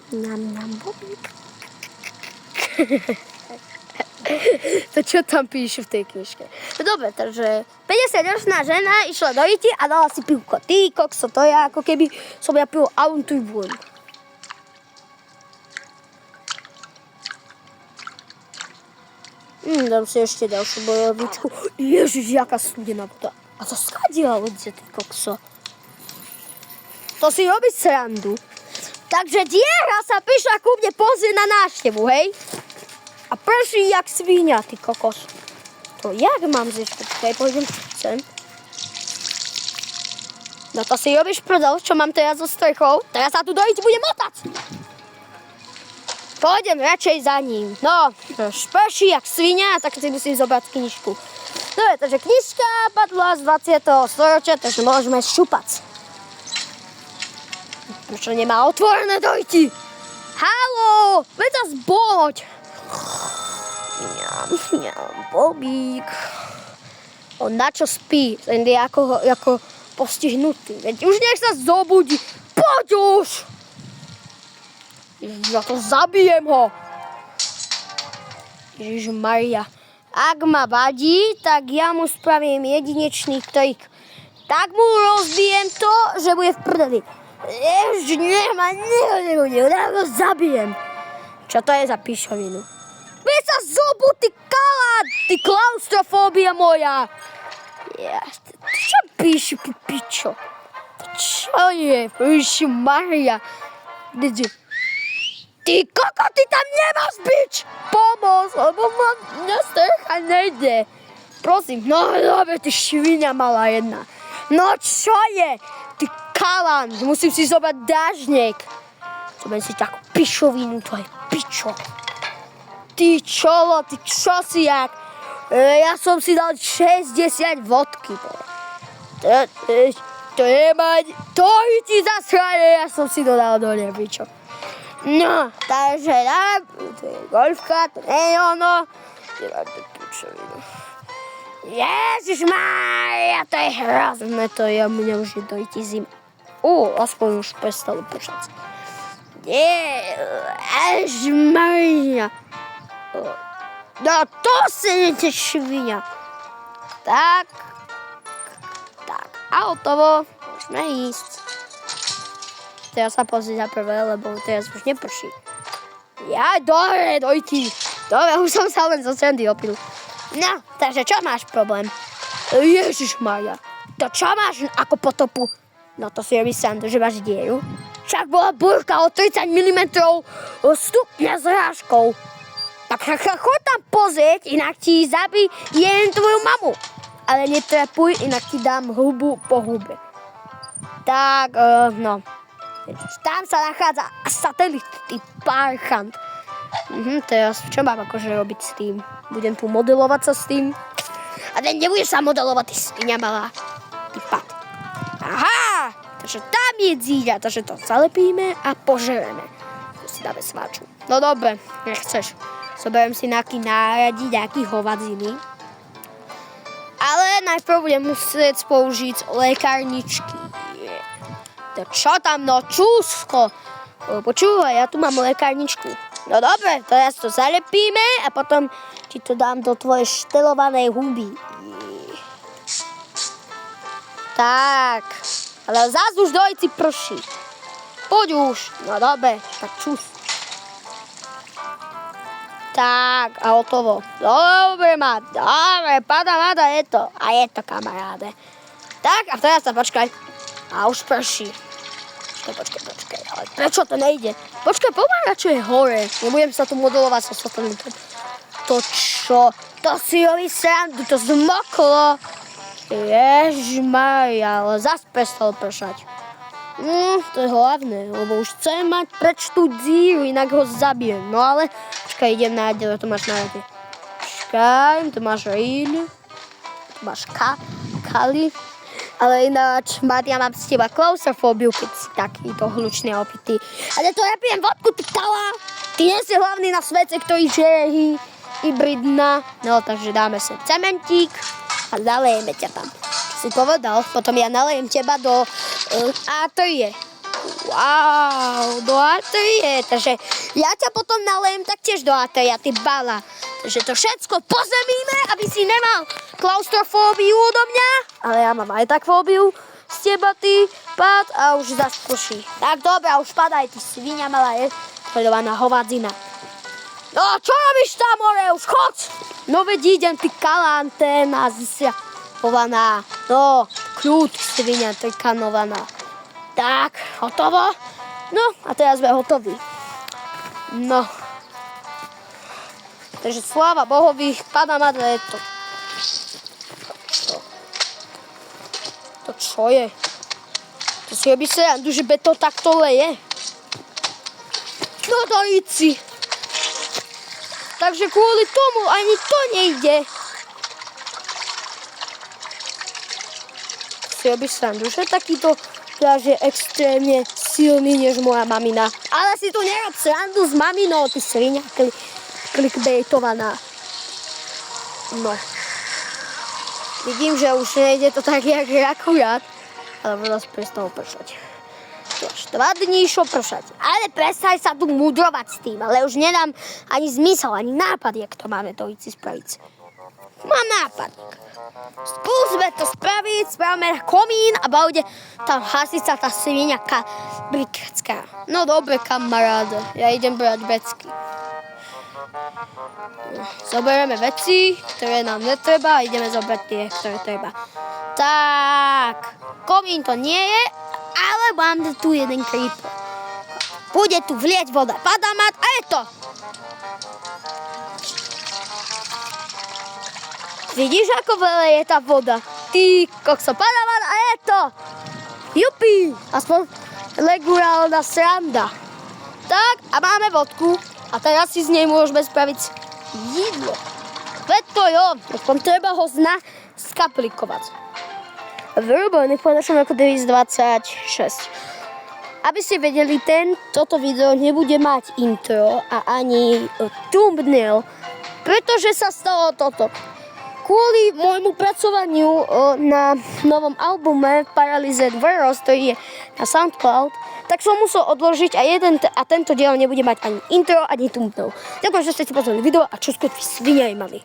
Nám, Bobík. To čo tam píšu v tej knižke? No dobre, takže 50-ročná žena išla do Iti a dala si pivko. Ty kokso, to je ako keby som ja pil Auntuj vôľu. Dám si ešte ďalšiu bojovičku. Ježiš, jaká studená voda. A to skadiela ľudia, ty kokso. To si robí srandu. Takže diera sa prišla ku mne pozrieť na návštevu, hej? A prší jak svíňa, ty kokos. To jak mám zjesť? Počkaj, pôjdem sem. No to si robíš prdel, čo mám teraz so strechou? Teraz sa tu do Iti budem motať. Pôjdem radšej za ním. No, prší jak svíňa, tak si musím zobrať knižku. Dobre, takže knižka padla z 20. storočia, takže môžeme šupať. Prečo nemá otvorené do Iti? Haló, veď sa zboď. Bobík. On na čo spí? Ten je ako postihnutý. Veď už nech sa zobudí. Poď už! Ježiš, ja to zabijem ho. Ježiš Maria. Ak ma vadí, tak ja mu spravím jedinečný trik. Tak mu rozbijem to, že bude v prdeli. Ježiš, nebude, ja ho zabijem. Čo to je za pišovinu? Veď sa zobud, ty kalát, ty klaustrofóbia moja. Čo píši, pičo? Čo je? Ježiš Maria. Ty koko, ty tam nemáš byť! Pomoz, lebo mňa strecha nejde. Prosím, no dobre, ty švinia malá jedna. No čo je? Ty kalán, musím si zobrať dážnek. Zobem si takú pišovinu, to je pičo. Ty čolo, ty čo si jak? Ja som si dal 60 vodky. To je mať, to ti zasraje, ja som si to dal do nebičo. No, takže tak, to je golfka, to nie je ono. Dívám to pičovinu. Ježišmária, to je hrozné, to je, mňa už je dojti zima. Aspoň už prestalo počať. Ježišmária. No to si nete švinia. Tak. A hotovo, môžeme ísť. Teraz sa pozrieť na prvé, lebo teraz už neprší. Dobre, dojti. Dobre, už som sa len zo srandy opil. No, takže čo máš problém? Ježišmaria, to čo máš ako potopu? No to si robí srandu, že máš dieru. Však bola búrka o 30 mm stupňa s hráškou. Tak choď tam pozrieť, inak ti zabijem tvoju mamu. Ale netrepuj, inak ti dám hubu po hube. Tak, no. Tam sa nachádza satelit, ty parchant. Teraz čo mám akože robiť s tým? Budem tu modelovať sa s tým? A ten nebudeš sa modelovať, ty svinia malá. Ty pad. Aha! Takže tam je dzíďa, takže to zalepíme a požereme. Tu si dáme sváču. No dobre, nechceš. Zoberiem si nejaký náradi, nejaký hovadziny. Ale najprv budem musieť použiť lekárničky. To čo tam, no čúsko? Počúvaj, ja tu mám lekárničku. No dobre, teraz to zalepíme a potom ti to dám do tvojej štelovanej huby. Tak, ale zás už dojci prší. Poď už, no dobre, tak čus. Tak, a hotovo. Dobre, dobre, pada, je to. A je to, kamaráde. Tak, a teraz sa počkaj. A už prší. Počkaj, ale prečo to nejde? Počkaj, pomáha, čo je hore. Nebudem sa tu modelovať so satelitom. To čo? To si robí srandu, to zmoklo. Ježišmaria, ale zas prestalo pršať. To je hlavné, lebo už chcem mať preč tú díru, inak ho zabijem. No ale, počkaj, idem na dielo, to máš na rade. Počkaj, to máš rín, to máš kali. Ale ináč, ja mám z teba klaustrofóbiu, keď si takýto hlučný a opitý. Ale to ja pijem vodku, ty kalá. Ty nie si hlavný na svete, ktorý žerí hybridná. No, takže dáme sa cementík a nalejeme ťa tam. Si povedal, potom ja nalejem teba do A3. Wow, do atrie. Takže ja ťa potom nalejem taktiež do atria, ty bala. Takže to všetko pozemíme, aby si nemal klaustrofóbiu odo mňa. Ale ja mám aj tak fóbiu z teba, ty pád a už zas prší. Tak dobre, už padaj, ty svinia malá je. Poľovaná hovadzina. No, čo robíš tam, more, už chod! No veď idem, ty kalanténa, zisia hovaná. No, kľud, svinia, trkanovaná. Tak, hotovo? No, a teraz sme hotoví. No. Takže sláva Bohovi, padá madle to. To čo je? To si robí srandu, že to takto leje. No dojíci. Takže kvôli tomu ani to nejde. Si robí srandu, že takýto pláž je extrémne silný než moja mamina. Ale si tu nerob srandu s maminou, ty svinia clickbaitovaná. No. Vidím, že už nejde to tak, jak akurát. Ale zase prestalo pršať. Až 2 dní išlo pršať. Ale prestaň sa tu mudrovať s tým. Ale už nedám ani zmysel, ani nápad, jak to máme to ísť spraviť. Mám nápad. Skúsme to spraviť, spravíme komín a bude tam hasiť sa tá sviňaka brikacká. No dobre, kamaráde, ja idem brať vecky. Zoberieme veci, ktoré nám netreba a ideme zobrať tie, ktoré treba. Tak, komín to nie je, ale mám tu jeden creeper. Bude tu vlieť voda, padá mat a je to. Vidíš, ako veľa je tá voda? Ty kokso, padá mat a je to. Jupi, aspoň legurálna sranda. Tak, a máme vodku. A teraz si z nej môžeme spraviť jedlo. Veď to jo, aspoň treba ho skaplikovať. Vyrobený v našom roku 2026. Aby ste vedeli, toto video nebude mať intro a ani thumbnail, pretože sa stalo toto. Kvôli môjmu pracovaniu na novom albume Paralyzed Virus, ktorý je na SoundCloud, tak som musel odložiť a tento diel nebude mať ani intro, ani thumbnail. Ďakujem, že ste si pozreli video a čo skôr vy svinia mali.